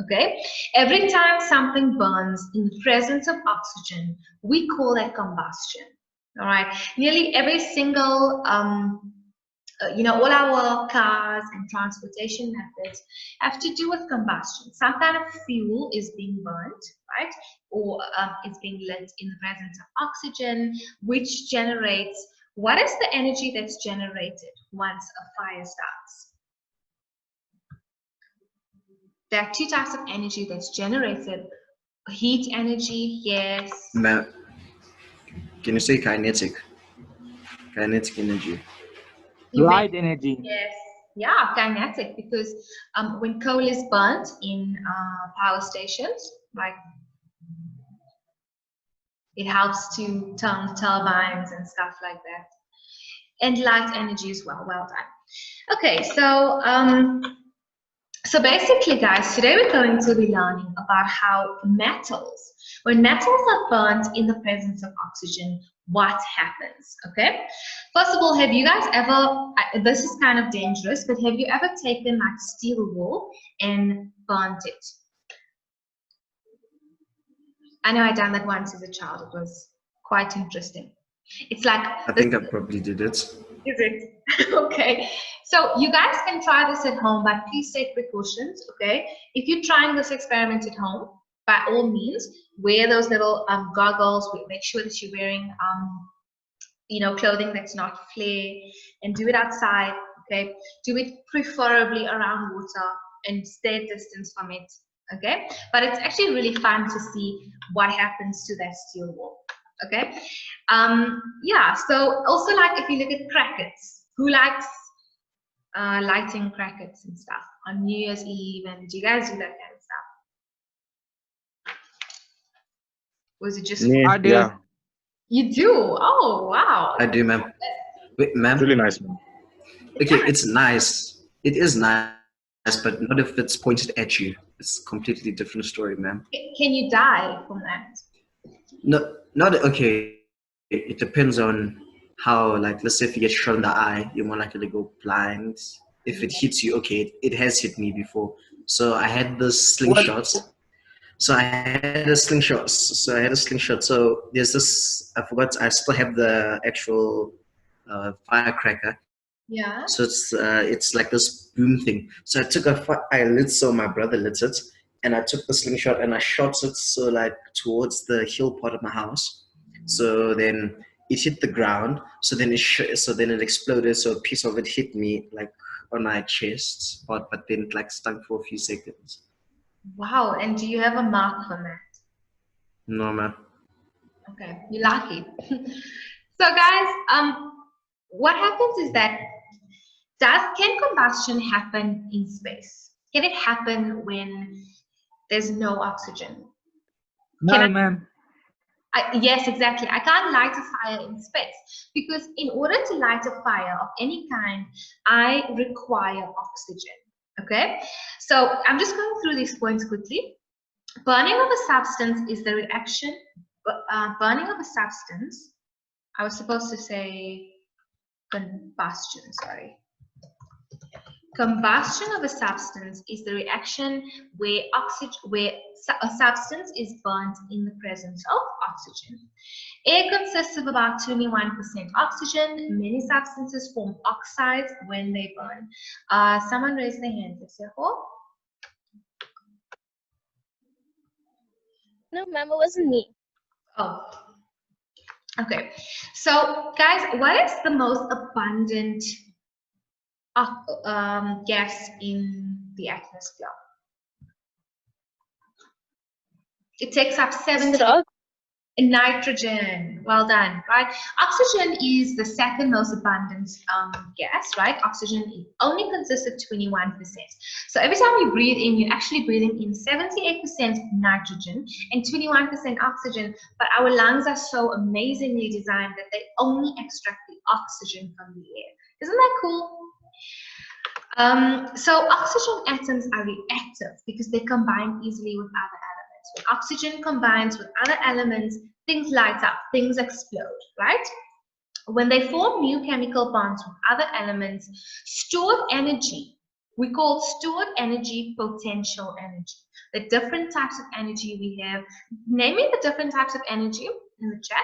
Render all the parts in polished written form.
Okay, every time something burns in the presence of oxygen, we call that combustion. All right, nearly every single all our cars and transportation methods have to do with combustion. Some kind of fuel is being burnt, right? Or it's being lit in the presence of oxygen, which generates, what is the energy that's generated once a fire starts? There are two types of energy that's generated. Heat energy, yes. Can you say kinetic? Kinetic energy. Light energy. Yes. Yeah, kinetic, because when coal is burnt in power stations, like it helps to turn the turbines and stuff like that. And light energy as well. Well done. Okay, so basically, guys, today we're going to be learning about how metals, when metals are burnt in the presence of oxygen, what happens, okay? First of all, have you guys ever, this is kind of dangerous, but have you ever taken like steel wool and burnt it? I know I done that once as a child. It was quite interesting. It's like, I think I probably did it. Is it? Okay. So you guys can try this at home, but please take precautions, okay? If you're trying this experiment at home, by all means, wear those little goggles. Make sure that you're wearing, clothing that's not flare, and do it outside, okay? Do it preferably around water and stay a distance from it, okay? But it's actually really fun to see what happens to that steel wool. Okay, yeah, so also, like, if you look at crackers, who likes lighting crackers and stuff on New Year's Eve, and do you guys do that kind of stuff? Was it just I do. Yeah, you do? Oh wow, I do, ma'am. Wait, ma'am. really nice, man. Okay, it's nice. It is nice, but not if it's pointed at you. It's a completely different story, ma'am. can you die from that? No, not okay. It depends on how, like, let's say if you get shot in the eye, you're more likely to go blind. If it hits you, okay, it has hit me before. So I had the slingshots. So I had a slingshot. So there's this, I forgot, I still have the actual firecracker. Yeah. So it's like this boom thing. So I took my brother lit it, and I took the slingshot and I shot it so like towards the hill part of my house. So then it hit the ground. So then it exploded. So a piece of it hit me like on my chest, but then it like stung for a few seconds. Wow. And do you have a mark from that? No, man. Okay, you're lucky. So guys, what happens is that can combustion happen in space? Can it happen when there's no oxygen? No, ma'am. Yes, exactly. I can't light a fire in space because in order to light a fire of any kind, I require oxygen. Okay, so I'm just going through these points quickly. Burning of a substance is the reaction. Burning of a substance. I was supposed to say combustion. Sorry. Combustion of a substance is the reaction where a substance is burnt in the presence of oxygen. Air consists of about 21% oxygen. Many substances form oxides when they burn. Someone raise their hand. No, ma'am, it wasn't me. Oh, okay. So, guys, what is the most abundant gas in the atmosphere? It takes up 70%. Nitrogen. Well done, right? Oxygen is the second most abundant gas, right? Oxygen only consists of 21%. So every time you breathe in, you're actually breathing in 78% nitrogen and 21% oxygen. But our lungs are so amazingly designed that they only extract the oxygen from the air. Isn't that cool? So oxygen atoms are reactive because they combine easily with other elements. When oxygen combines with other elements, things light up, things explode, right? When they form new chemical bonds with other elements, stored energy we call stored energy potential energy. The different types of energy we have. Name me the different types of energy in the chat.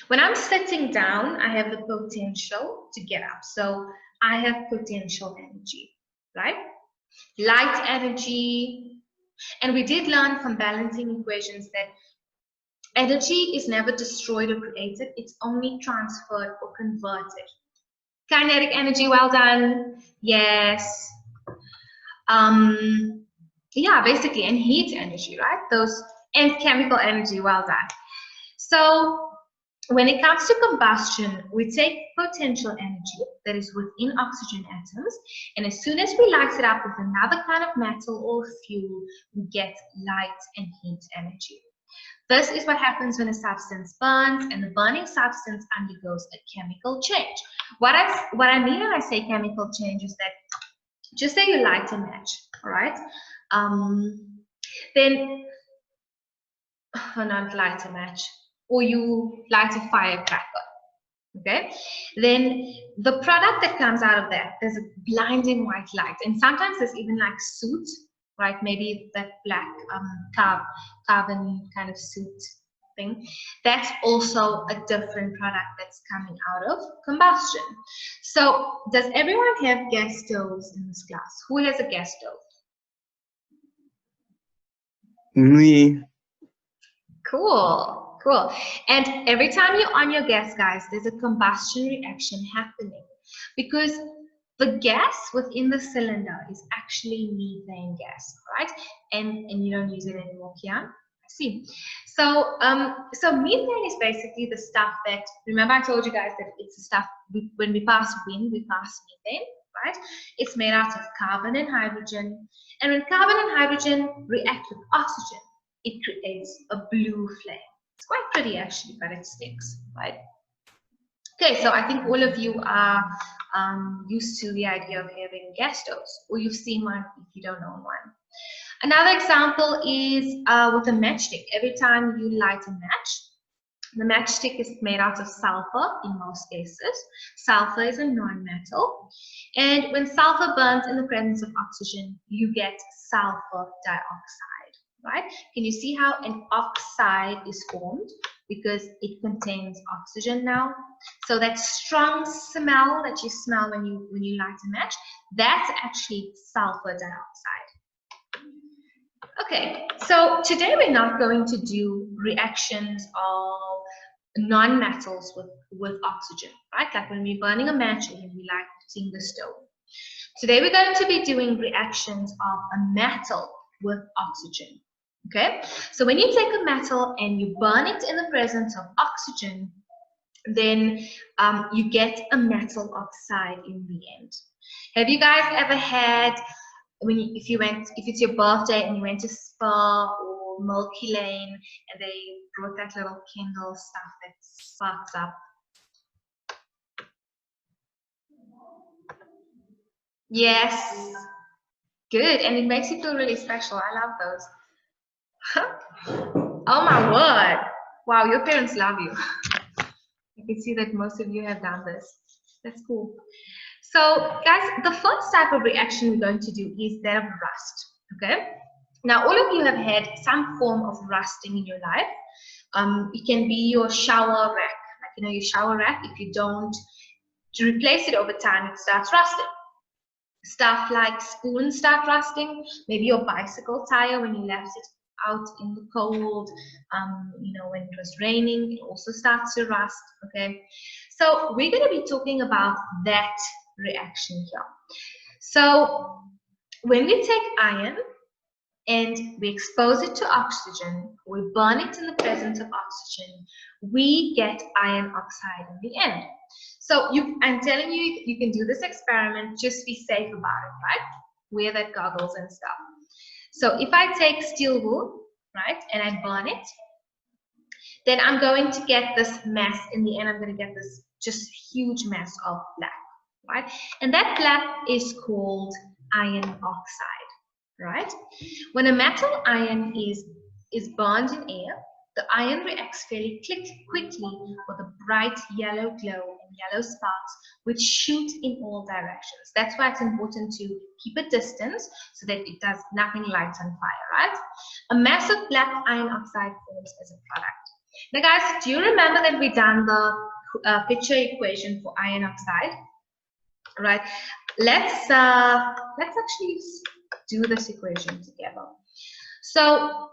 When I'm sitting down, I have the potential to get up. So I have potential energy, right? Light energy. And we did learn from balancing equations that energy is never destroyed or created. It's only transferred or converted. Kinetic energy, well done. Yes. Yeah, basically, and heat energy, right? Those, and chemical energy, well done. So when it comes to combustion, we take potential energy that is within oxygen atoms, and as soon as we light it up with another kind of metal or fuel, we get light and heat energy. This is what happens when a substance burns, and the burning substance undergoes a chemical change. What I mean when I say chemical change is that, just say you light a match, all right? Then, not light a match, or you light a firecracker, okay? Then the product that comes out of that, there's a blinding white light, and sometimes there's even like soot, right? Maybe that black carbon kind of soot thing. That's also a different product that's coming out of combustion. So does everyone have gas stoves in this class? Who has a gas stove? Me. Cool, cool. And every time you're on your gas, guys, there's a combustion reaction happening, because the gas within the cylinder is actually methane gas, right? And you don't use it anymore, Kian? I see. So so methane is basically the stuff that, remember I told you guys that it's the stuff, when we pass wind, we pass methane, right? It's made out of carbon and hydrogen. And when carbon and hydrogen react with oxygen, it creates a blue flame. It's quite pretty actually, but it stinks, right? Okay, so I think all of you are used to the idea of having gas stoves, or you've seen one if you don't own one. Another example is with a matchstick. Every time you light a match, the matchstick is made out of sulfur in most cases. Sulfur is a non-metal. And when sulfur burns in the presence of oxygen, you get sulfur dioxide, right? Can you see how an oxide is formed? Because it contains oxygen now. So that strong smell that you smell when you light a match, that's actually sulfur dioxide. Okay, so today we're not going to do reactions of non-metals with oxygen, right? Like when we're burning a match or when we lighting the stove. Today we're going to be doing reactions of a metal with oxygen. Okay, so when you take a metal and you burn it in the presence of oxygen, then you get a metal oxide in the end. Have you guys ever had, if it's your birthday and you went to Spa or Milky Lane and they brought that little Kindle stuff that sparks up? Yes, good, and it makes you feel really special. I love those. Oh my word! Wow, your parents love you. I can see that most of you have done this. That's cool. So, guys, the first type of reaction we're going to do is that of rust. Okay. Now, all of you have had some form of rusting in your life. It can be your shower rack, like your shower rack. If you don't replace it over time, it starts rusting. Stuff like spoons start rusting. Maybe your bicycle tire, when you left it out in the cold, when it was raining, it also starts to rust. Okay, so we're going to be talking about that reaction here. So when we take iron and we expose it to oxygen, we burn it in the presence of oxygen, we get iron oxide in the end. So I'm telling you, you can do this experiment, just be safe about it, right? Wear that goggles and stuff. So if I take steel wool, right, and I burn it, then I'm going to get this mass in the end. I'm going to get this just huge mass of black, right? And that black is called iron oxide, right? When a metal ion is burned in air, the iron reacts fairly quickly with a bright yellow glow and yellow sparks which shoot in all directions. That's why it's important to keep a distance so that it does nothing lights on fire, right? A massive black iron oxide forms as a product. Now guys, do you remember that we done the picture equation for iron oxide? Right. Let's actually do this equation together. So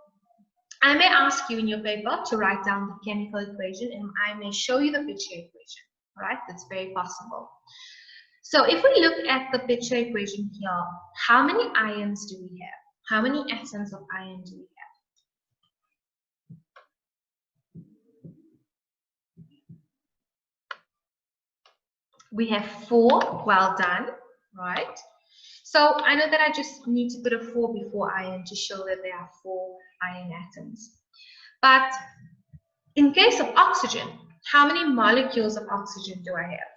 I may ask you in your paper to write down the chemical equation, and I may show you the picture equation. All right, that's very possible. So if we look at the picture equation here, how many ions do we have? How many atoms of iron do we have? We have 4. Well done, right? So I know that I just need to put a 4 before iron to show that there are 4 iron atoms. But in case of oxygen, how many molecules of oxygen do I have?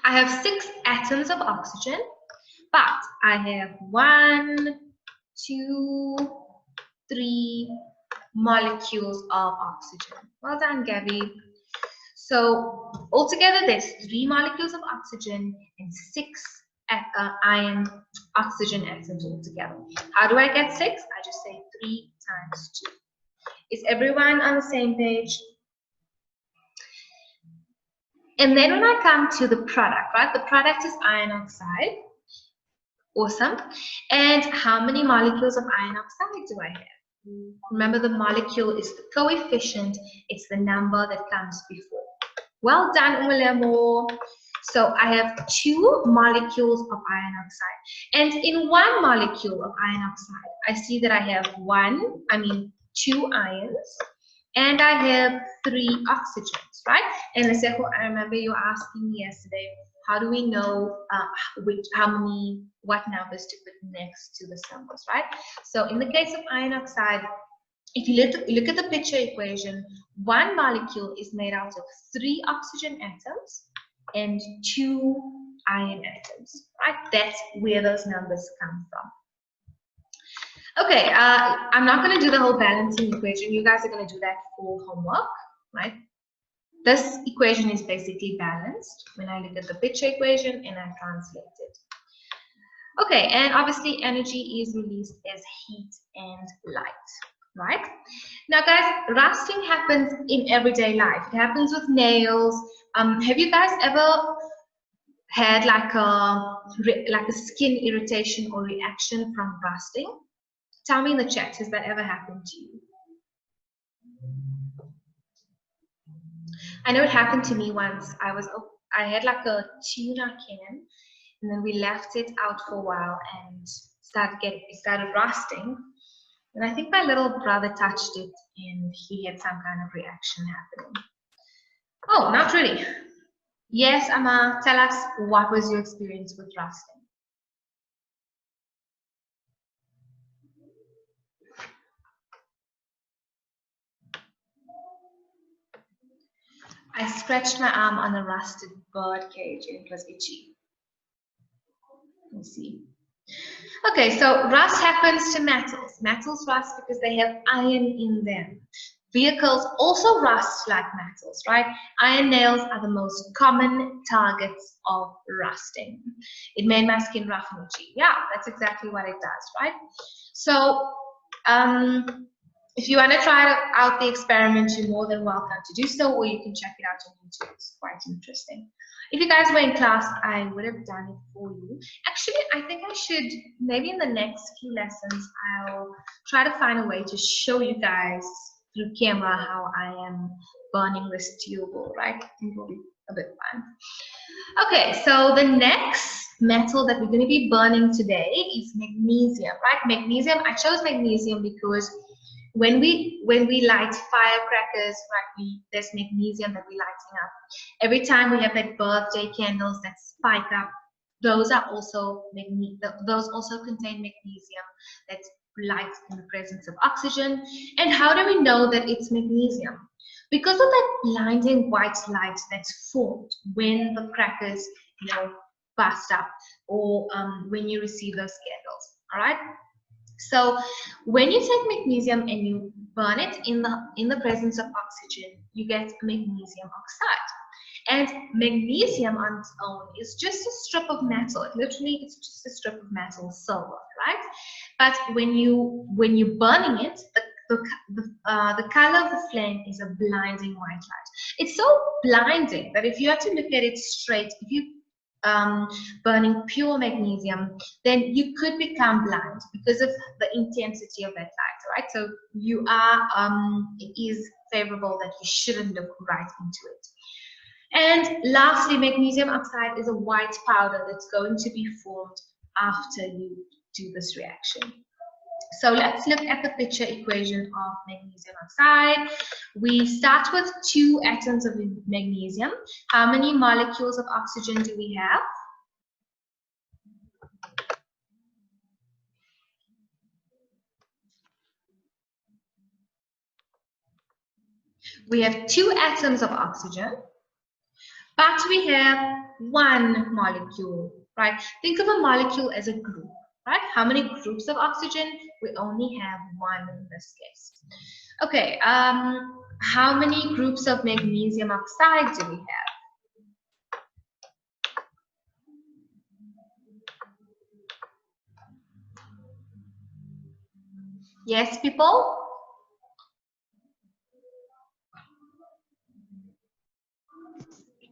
I have 6 atoms of oxygen, but I have 1, 2, 3 molecules of oxygen. Well done, Gabby. So altogether, there's 3 molecules of oxygen and 6 iron oxygen atoms altogether. How do I get 6? I just say 3 times 2. Is everyone on the same page? And then when I come to the product, right? The product is iron oxide. Awesome. And how many molecules of iron oxide do I have? Remember, the molecule is the coefficient. It's the number that comes before. Well done, Umulemo. So I have 2 molecules of iron oxide. And in 1 molecule of iron oxide, I see that I have 2 ions, and I have 3 oxygens, right? And Leseko, I remember you asking me yesterday, how do we know what numbers to put next to the numbers, right? So in the case of iron oxide, if you look at the picture equation, 1 molecule is made out of 3 oxygen atoms and 2 iron atoms, right? That's where those numbers come from. Okay, I'm not going to do the whole balancing equation. You guys are going to do that for homework, right? This equation is basically balanced when I look at the picture equation and I translate it. Okay, and obviously energy is released as heat and light, right? Now guys, rusting happens in everyday life. It happens with nails. Have you guys ever had like a skin irritation or reaction from rusting? Tell me in the chat, has that ever happened to you? I know it happened to me once. I had like a tuna can, and then we left it out for a while and it started rusting. And I think my little brother touched it and he had some kind of reaction happening. Oh, not really. Yes, Amma, tell us, what was your experience with rusting? I scratched my arm on a rusted bird cage and it was itchy. Let me see. Okay, so rust happens to metals. Metals rust because they have iron in them. Vehicles also rust like metals, right? Iron nails are the most common targets of rusting. It made my skin rough and itchy. Yeah, that's exactly what it does, right? So, if you want to try out the experiment, you're more than welcome to do so, or you can check it out on YouTube. It's quite interesting. If you guys were in class, I would have done it for you. Actually, I think I should, maybe in the next few lessons, I'll try to find a way to show you guys through camera how I am burning this steel ball, right? I think it will be a bit fun. Okay, so the next metal that we're going to be burning today is magnesium, right? Magnesium, I chose magnesium because when we light firecrackers, right, there's magnesium that we're lighting up. Every time we have that birthday candles that spike up, those also contain magnesium that's light in the presence of oxygen. And how do we know that it's magnesium? Because of that blinding white light that's formed when the crackers, bust up, or when you receive those candles. All right. So when you take magnesium and you burn it in the presence of oxygen, you get magnesium oxide. And magnesium on its own is just a strip of metal. Literally, it's just a strip of metal, silver, right? But when you're burning it, the color of the flame is a blinding white light. It's so blinding that if you have to look at it straight, if you burning pure magnesium, then you could become blind because of the intensity of that light, right? So you are, it is favorable that you shouldn't look right into it. And lastly, magnesium oxide is a white powder that's going to be formed after you do this reaction. So let's look at the picture equation of magnesium oxide. We start with 2 atoms of magnesium. How many molecules of oxygen do we have? We have 2 atoms of oxygen, but we have 1 molecule, right? Think of a molecule as a group, right? How many groups of oxygen? We only have 1 in this case. Okay, how many groups of magnesium oxide do we have? Yes, people?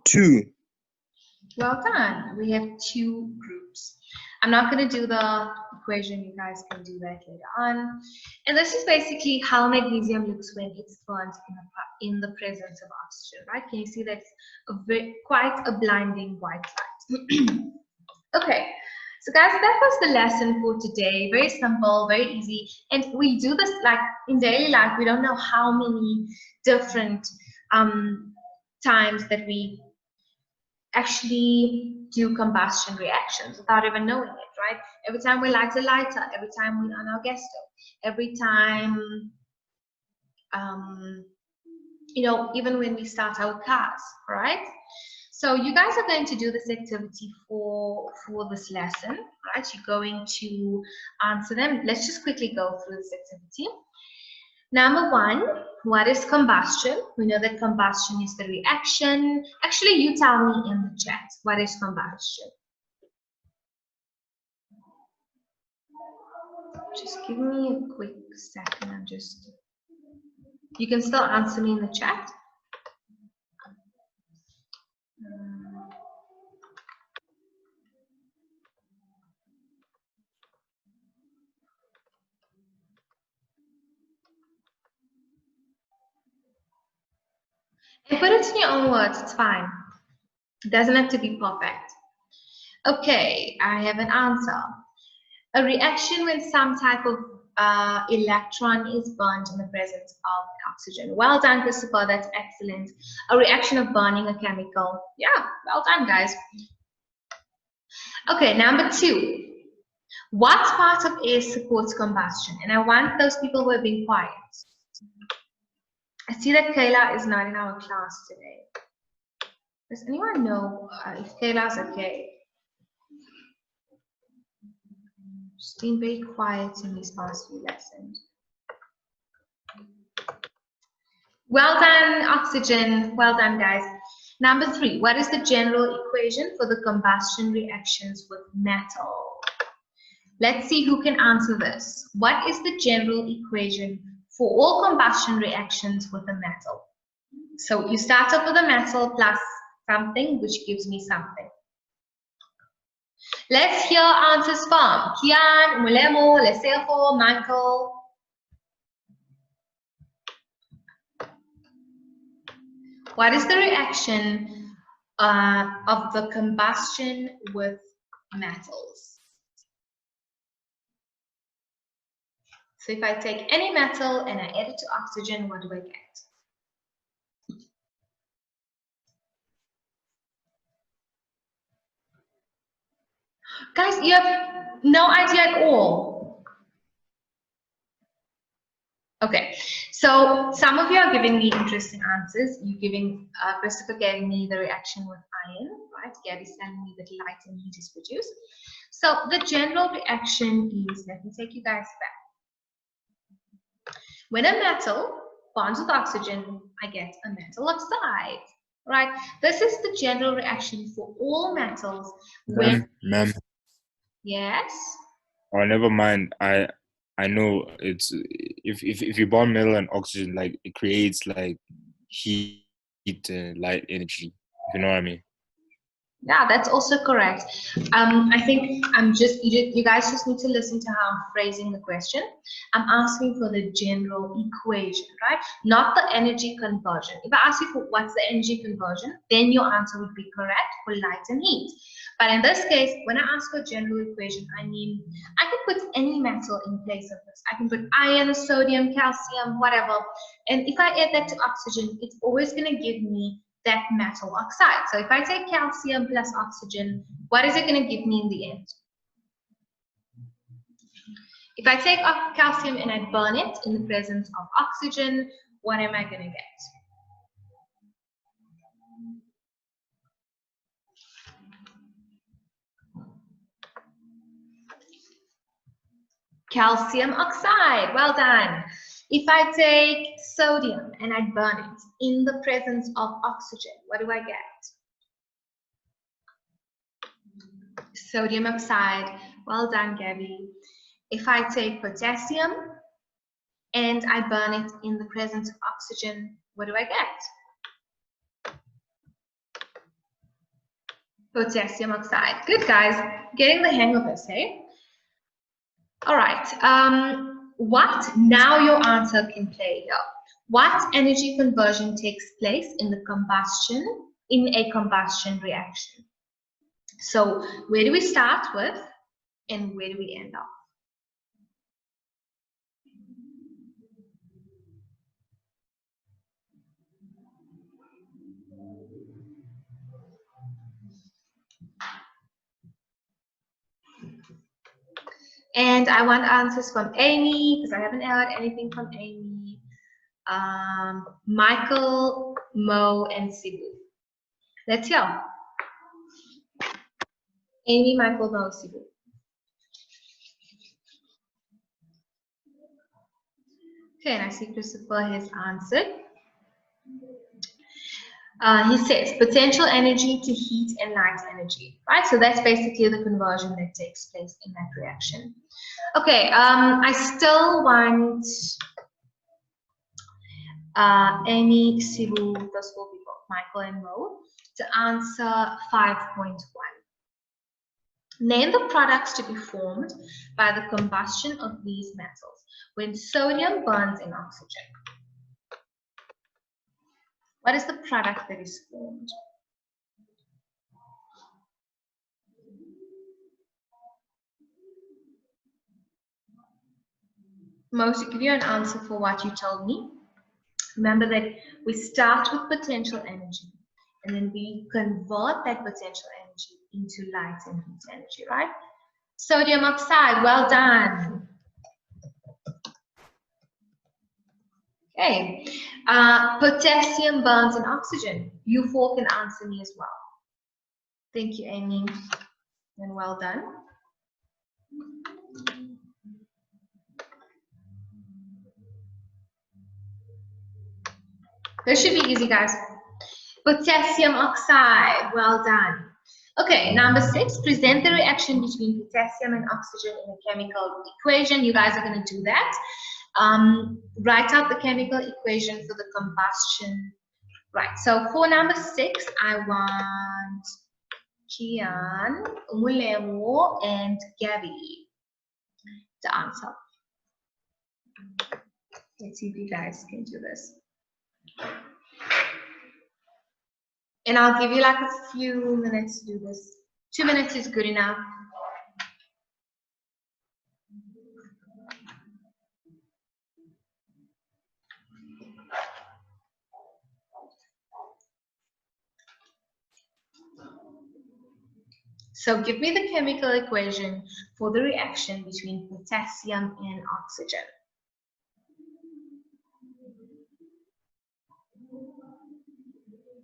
Two. Well done. We have 2 groups. I'm not going to do the equation. You guys can do that later on. And this is basically how magnesium looks when it's burnt in the presence of oxygen, right? Can you see that's quite a blinding white light? Okay. So guys, that was the lesson for today. Very simple, very easy. And we do this like in daily life. We don't know how many different times that we actually do combustion reactions without even knowing it, right? Every time we light a lighter, every time we on our gas stove, every time, you know, even when we start our cars, right? So you guys are going to do this activity for this lesson, right? You're going to answer them. Let's just quickly go through this activity. Number 1, what is combustion? We know that combustion is the reaction. Actually, you tell me in the chat, what is combustion? Just give me a quick second. You can still answer me in the chat. And put it in your own words, it's fine. It doesn't have to be perfect. Okay, I have an answer. A reaction when some type of electron is burnt in the presence of oxygen. Well done, Christopher, that's excellent. A reaction of burning a chemical. Yeah, well done, guys. Okay, number 2. What part of air supports combustion? And I want those people who have been quiet. I see that Kayla is not in our class today. Does anyone know if Kayla's okay? She's been very quiet in these past few lessons. Well done, oxygen. Well done, guys. Number 3, what is the general equation for the combustion reactions with metal? Let's see who can answer this. What is the general equation for all combustion reactions with a metal? So you start up with a metal plus something, which gives me something. Let's hear answers from Kian, Mulemo, Lesefo, Michael. What is the reaction of the combustion with metals? So if I take any metal and I add it to oxygen, what do I get? Guys, you have no idea at all. Okay, so some of you are giving me interesting answers. You're giving, Christopher gave me the reaction with iron, right? Gary's telling me that light and heat is produced. So the general reaction is, let me take you guys back. When a metal bonds with oxygen, I get a metal oxide, right? This is the general reaction for all metals when, Ma'am. yes? Oh, never mind. I know it's if you bond metal and oxygen, like it creates like heat, light energy. If you know what I mean. Yeah, that's also correct. I think you guys just need to listen to how I'm phrasing the question. I'm asking for the general equation, right? Not the energy conversion. If I ask you for what's the energy conversion, then your answer would be correct for light and heat. But in this case, when I ask for a general equation, I mean, I can put any metal in place of this. I can put iron, sodium, calcium, whatever. And if I add that to oxygen, it's always going to give me that metal oxide. So if I take calcium plus oxygen, what is it going to give me in the end? If I take calcium and I burn it in the presence of oxygen, what am I going to get? Calcium oxide, well done. If I take sodium and I burn it in the presence of oxygen, what do I get? Sodium oxide, well done, Gabby. If I take potassium and I burn it in the presence of oxygen, what do I get? Potassium oxide. Good, guys. Getting the hang of this, hey? All right. Now your answer can play here. What energy conversion takes place in a combustion reaction? So where do we start with and where do we end up? And I want answers from Amy because I haven't heard anything from Amy. Michael, Mo, and Sibu. Let's hear. Amy, Michael, Mo, Sibu. Okay, and I see Christopher has answered. He says potential energy to heat and light energy, right? So that's basically the conversion that takes place in that reaction. Okay, I still want Amy, Sibu, those four people, Michael and Mo, to answer 5.1. Name the products to be formed by the combustion of these metals when sodium burns in oxygen. What is the product that is formed? Most to give you an answer for what you told me. Remember that we start with potential energy and then we convert that potential energy into light and heat energy, right? Sodium oxide, well done. Okay, potassium burns in oxygen. You four can answer me as well. Thank you, Amy, and well done. This should be easy, guys. Potassium oxide, well done. Okay, number 6, present the reaction between potassium and oxygen in a chemical equation. You guys are going to do that. Write out the chemical equation for the combustion. Right, so for number 6, I want Kian, Umulemo, and Gabby to answer. Let's see if you guys can do this. And I'll give you like a few minutes to do this. 2 minutes is good enough. So give me the chemical equation for the reaction between potassium and oxygen.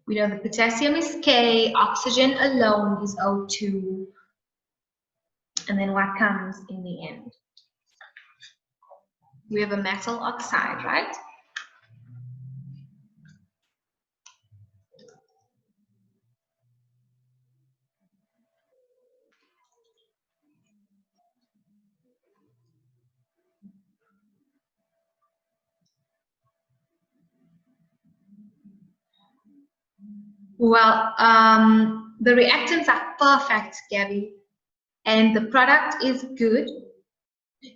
We know the potassium is K, oxygen alone is O2. And then what comes in the end? We have a metal oxide, right? Well, the reactants are perfect, Gabby, and the product is good.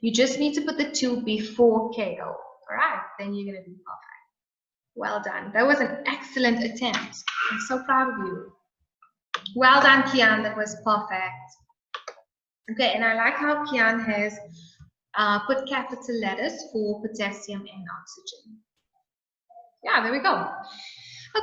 You just need to put the 2 before KO. All right, then you're going to be perfect. Well done. That was an excellent attempt. I'm so proud of you. Well done, Kian. That was perfect. Okay, and I like how Kian has put capital letters for potassium and oxygen. Yeah, there we go.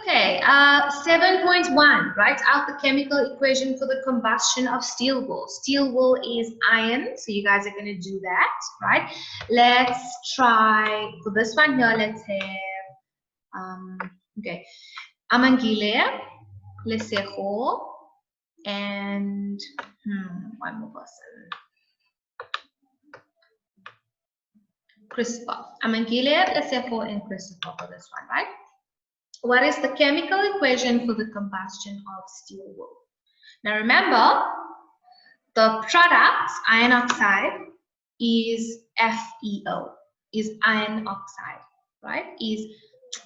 Okay, 7.1, write out the chemical equation for the combustion of steel wool. Steel wool is iron, so you guys are going to do that, right? Let's try, for this one here, let's have, okay, Amangile, Lesejo, and one more person. Christopher. Amangile, Lesejo, and Christopher for this one, right? What is the chemical equation for the combustion of steel wool? Now remember, the product, iron oxide, is FeO, is iron oxide, right? Is,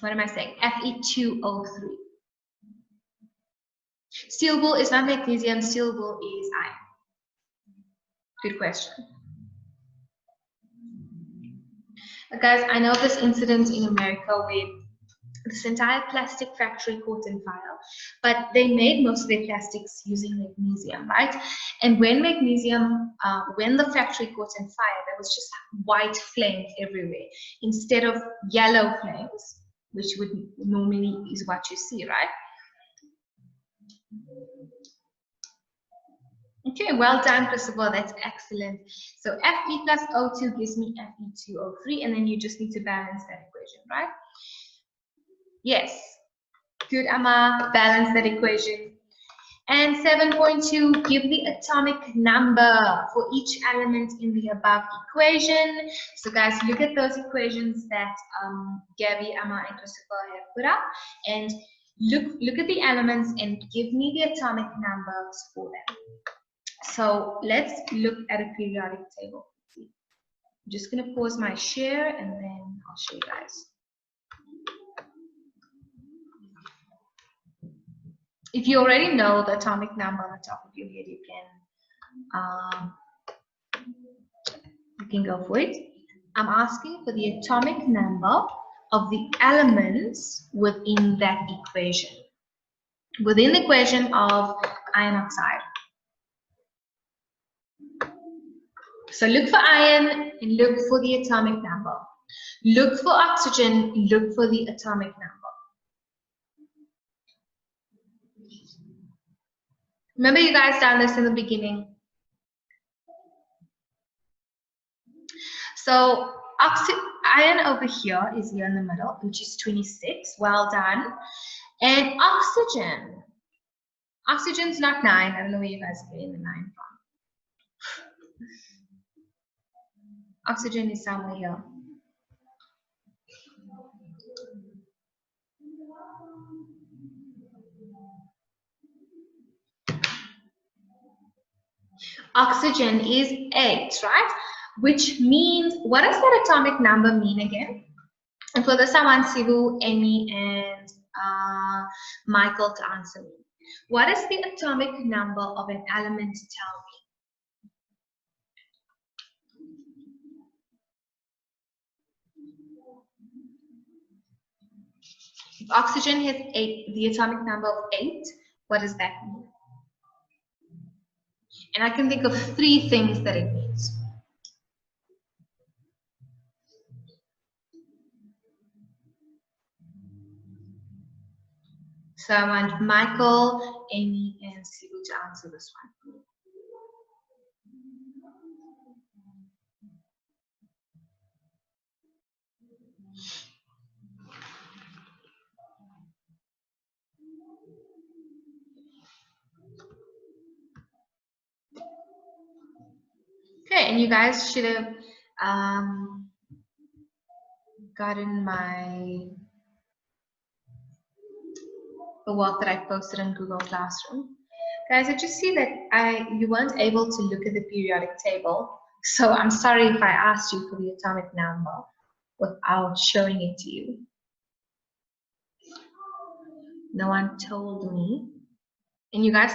what am I saying? Fe2O3. Steel wool is not magnesium, steel wool is iron. Good question. Guys, I know this incident in America where this entire plastic factory caught in fire, but they made most of their plastics using magnesium, right? And when magnesium, when the factory caught in fire, there was just white flames everywhere instead of yellow flames, which would normally is what you see, right? Okay, well done, Christopher. That's excellent. So Fe plus O2 gives me Fe2O3, and then you just need to balance that equation, right? Yes. Good, Amma. Balance that equation. And 7.2, give the atomic number for each element in the above equation. So guys, look at those equations that Gabby, Amma, and Christopher have put up, and look at the elements and give me the atomic numbers for them. So let's look at a periodic table. I'm just going to pause my share and then I'll show you guys. If you already know the atomic number on the top of your head, you can go for it. I'm asking for the atomic number of the elements within that equation. Within the equation of iron oxide. So look for iron and look for the atomic number. Look for oxygen, look for the atomic number. Remember you guys done this in the beginning. So iron over here is here in the middle, which is 26. Well done. And oxygen. Oxygen's not 9. I don't know where you guys are getting the 9 from. Oxygen is somewhere here. Oxygen is 8, right? Which means, what does that atomic number mean again? And for this, I want Sivu, Amy, and Michael to answer me. What is the atomic number of an element to tell me? If oxygen has 8, the atomic number of 8, what does that mean? And I can think of 3 things that it means. So I want Michael, Amy, and Sibu to answer this one. Okay, and you guys should have gotten the work that I posted in Google Classroom. Guys, I just see that you weren't able to look at the periodic table. So I'm sorry if I asked you for the atomic number without showing it to you. No one told me. And you guys